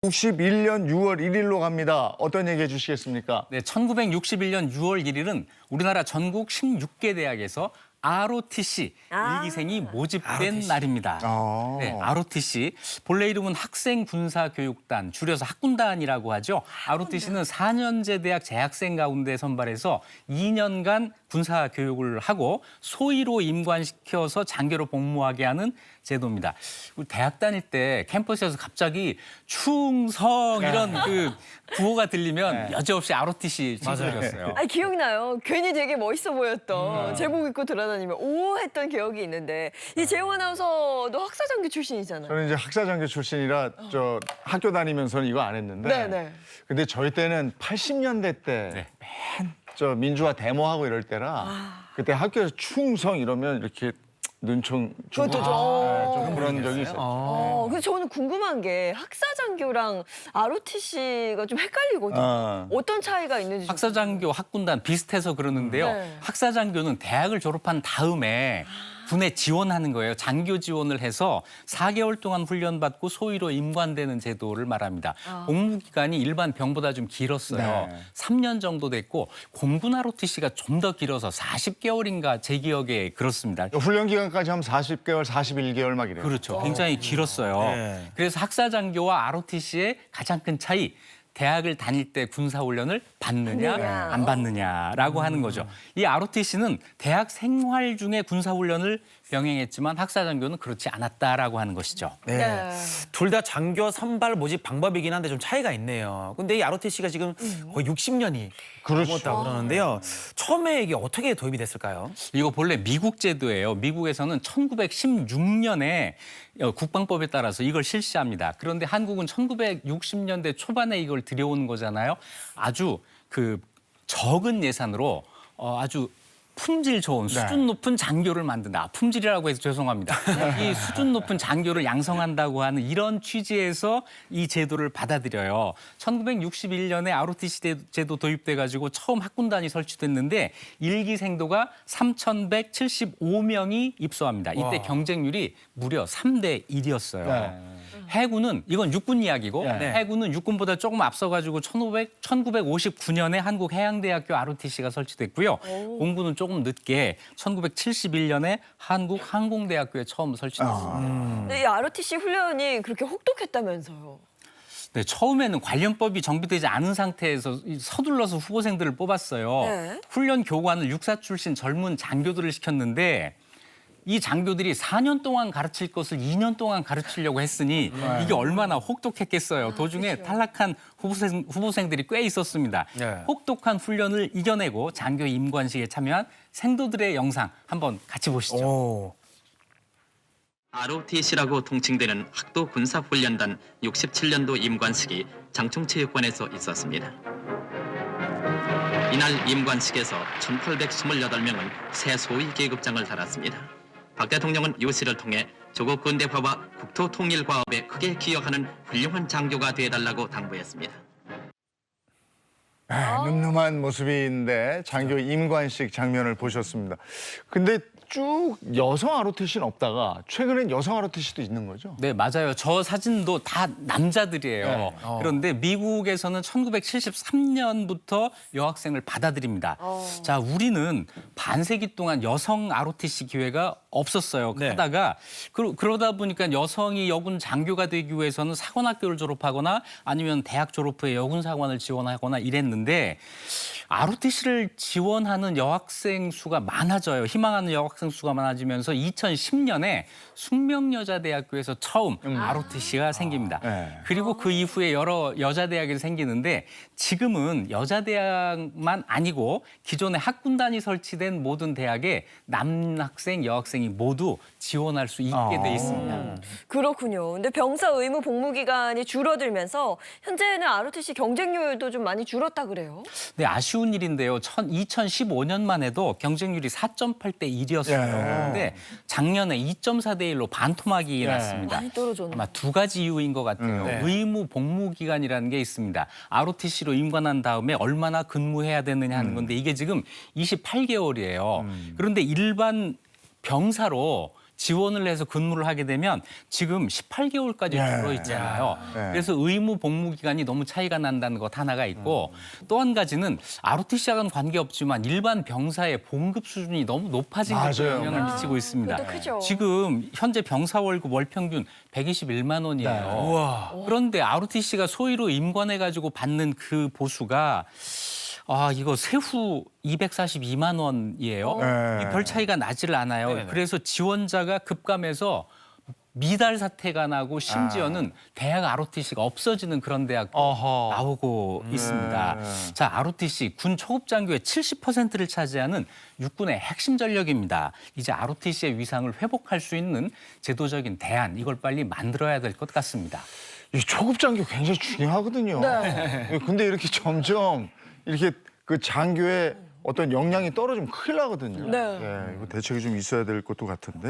61년 6월 1일로 갑니다. 어떤 얘기 해주시겠습니까? 네, 1961년 6월 1일은 우리나라 전국 16개 대학에서 ROTC 일기생이 모집된 날입니다. 네, ROTC 본래 이름은 학생군사교육단, 줄여서 학군단이라고 하죠. ROTC는 4년제 대학 재학생 가운데 선발해서 2년간 군사교육을 하고 소위로 임관시켜서 장교로 복무하게 하는 제도입니다. 우리 대학 다닐 때 캠퍼스에서 갑자기 충성 이런 그 구호가 들리면 여지없이 ROTC 친구들이었어요. 아니, 기억나요. 괜히 되게 멋있어 보였던 제복 입고 돌아다니면 오 했던 기억이 있는데 이 재용 아나운서도 학사장교 출신이잖아요. 저는 이제 학사장교 출신이라 저 학교 다니면서는 이거 안 했는데. 네네. 근데 저희 때는 80년대 때 네. 맨 저 민주화 데모하고 이럴 때라 그때 학교에서 충성 이러면 이렇게 눈총 주고 그것도 좀 그런 적이 있어요. 근데 저는 궁금한 게 학사장교랑 ROTC가 좀 헷갈리거든요. 어떤 차이가 있는지. 학사장교, 학군단 비슷해서 그러는데요. 네. 학사장교는 대학을 졸업한 다음에 군에 지원하는 거예요. 장교 지원을 해서 4개월 동안 훈련받고 소위로 임관되는 제도를 말합니다. 복무 기간이 일반 병보다 좀 길었어요. 네. 3년 정도 됐고 공군 ROTC가 좀 더 길어서 40개월인가 제 기억에 그렇습니다. 훈련 기간까지 하면 40개월, 41개월 막 이래요. 그렇죠. 굉장히 길었어요. 네. 그래서 학사장교와 ROTC의 가장 큰 차이, 대학을 다닐 때 군사훈련을 받느냐 받느냐. 안 받느냐라고 하는 거죠. 이 ROTC는 대학 생활 중에 군사훈련을 병행했지만 학사장교는 그렇지 않았다라고 하는 것이죠. 네. 둘 다 장교 선발 모집 방법이긴 한데 좀 차이가 있네요. 근데 이 ROTC가 지금 거의 60년이 그렇죠. 넘었다고 그러는데요. 처음에 이게 어떻게 도입이 됐을까요? 이거 본래 미국 제도예요. 미국에서는 1916년에 국방법에 따라서 이걸 실시합니다. 그런데 한국은 1960년대 초반에 이걸 들여온 거잖아요. 아주 그 적은 예산으로 아주 품질 좋은 수준 높은 장교를 만든다. 품질이라고 해서 죄송합니다. 이 수준 높은 장교를 양성한다고 하는 이런 취지에서 이 제도를 받아들여요. 1961년에 ROTC 제도 도입돼가지고 처음 학군단이 설치됐는데 일기생도가 3,175명이 입소합니다. 이때 와. 경쟁률이 무려 3대 1이었어요. 해군은 이건 육군 이야기고 네. 해군은 육군보다 조금 앞서가지고 1959년에 한국해양대학교 ROTC가 설치됐고요. 공군은 조금 늦게 1971년에 한국항공대학교에 처음 설치됐습니다. 근데 이 ROTC 훈련이 그렇게 혹독했다면서요. 네, 처음에는 관련법이 정비되지 않은 상태에서 서둘러서 후보생들을 뽑았어요. 네. 훈련 교관을 육사 출신 젊은 장교들을 시켰는데 이 장교들이 4년 동안 가르칠 것을 2년 동안 가르치려고 했으니 이게 얼마나 혹독했겠어요. 도중에 그렇죠. 탈락한 후보생들이 꽤 있었습니다. 네. 혹독한 훈련을 이겨내고 장교 임관식에 참여한 생도들의 영상 한번 같이 보시죠. 오. ROTC라고 통칭되는 학도 군사훈련단 67년도 임관식이 장충체육관에서 있었습니다. 이날 임관식에서 1828명은 새 소위 계급장을 달았습니다. 박 대통령은 유씨를 통해 조국 근대화와 국토 통일 과업에 크게 기여하는 훌륭한 장교가 되어달라고 당부했습니다. 늠름한 모습인데 장교 임관식 장면을 보셨습니다. 근데 쭉 여성 ROTC는 없다가 최근엔 여성 ROTC도 있는 거죠? 네, 맞아요. 저 사진도 다 남자들이에요. 네. 그런데 미국에서는 1973년부터 여학생을 받아들입니다. 자, 우리는 반세기 동안 여성 ROTC 기회가 없었어요. 네. 하다가 그러다 보니까 여성이 여군 장교가 되기 위해서는 사관학교를 졸업하거나 아니면 대학 졸업 후에 여군 사관을 지원하거나 이랬는데 ROTC를 지원하는 여학생 수가 많아져요. 희망하는 여학생 수가 많아지면서 2010년에 숙명여자대학교에서 처음 ROTC가 생깁니다. 네. 그리고 그 이후에 여러 여자대학이 생기는데 지금은 여자대학만 아니고 기존에 학군단이 설치된 모든 대학에 남학생, 여학생이 모두 지원할 수 있게 돼 있습니다. 그렇군요. 근데 병사 의무 복무 기간이 줄어들면서 현재는 ROTC 경쟁률도 좀 많이 줄었다 그래요. 네, 아쉬운 일인데요. 2015년만 해도 경쟁률이 4.8대 1이었어요. 그런데 작년에 2.4대 1로 반토막이 났습니다. 많이 떨어졌네. 아마 두 가지 이유인 것 같아요. 네. 의무 복무 기간이라는 게 있습니다. ROTC로 임관한 다음에 얼마나 근무해야 되느냐 하는 건데 이게 지금 28개월이에요. 그런데 일반 병사로 지원을 해서 근무를 하게 되면 지금 18개월까지 줄어 있잖아요. 그래서 의무 복무 기간이 너무 차이가 난다는 것 하나가 있고 또 한 가지는 ROTC와는 관계없지만 일반 병사의 봉급 수준이 너무 높아진 것도 맞아요. 영향을 미치고 있습니다. 그것도 크죠. 지금 현재 병사 월급 월 평균 121만 원이에요. 우와. 그런데 ROTC가 소위로 임관해가지고 받는 그 보수가 이거 세후 242만 원이에요. 네. 이 별 차이가 나지를 않아요. 그래서 지원자가 급감해서 미달 사태가 나고 심지어는 대학 ROTC가 없어지는 그런 대학도 어허. 나오고 있습니다. 자, ROTC 군 초급장교의 70%를 차지하는 육군의 핵심 전력입니다. 이제 ROTC의 위상을 회복할 수 있는 제도적인 대안 이걸 빨리 만들어야 될 것 같습니다. 이 초급 장교 굉장히 중요하거든요. 네. 근데 이렇게 점점 이렇게 그 장교의 어떤 역량이 떨어지면 큰일 나거든요. 네. 이거 대책이 좀 있어야 될 것도 같은데.